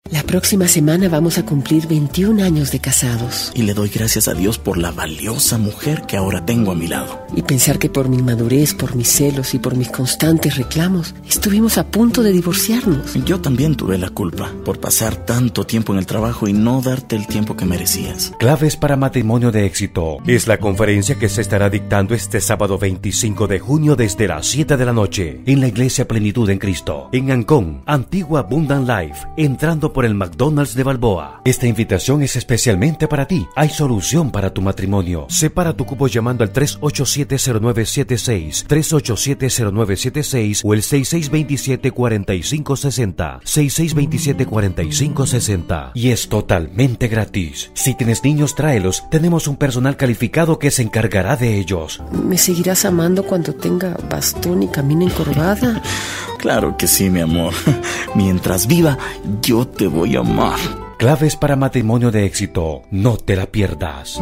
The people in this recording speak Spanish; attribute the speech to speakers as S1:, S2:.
S1: La próxima semana vamos a cumplir 21 años de casados.
S2: Y le doy gracias a Dios por la valiosa mujer que ahora tengo a mi lado.
S1: Y pensar que por mi inmadurez, por mis celos y por mis constantes reclamos, estuvimos a punto de divorciarnos.
S2: Yo también tuve la culpa por pasar tanto tiempo en el trabajo y no darte el tiempo que merecías.
S3: Claves para matrimonio de éxito es la conferencia que se estará dictando este sábado 25 de junio desde las 7 de la noche en la Iglesia Plenitud en Cristo, en Ancón, Antigua Abundant Life, entrando por el McDonald's de Balboa. Esta invitación es especialmente para ti. Hay solución para tu matrimonio. Separa tu cupo llamando al 387-0976, 387-0976 o el 6627-4560, 6627-4560. Y es totalmente gratis. Si tienes niños, tráelos. Tenemos un personal calificado que se encargará de ellos.
S1: ¿Me seguirás amando cuando tenga bastón y camine encorvada?
S2: Claro que sí, mi amor. Mientras viva, yo te voy a amar.
S3: Claves para matrimonio de éxito. No te la pierdas.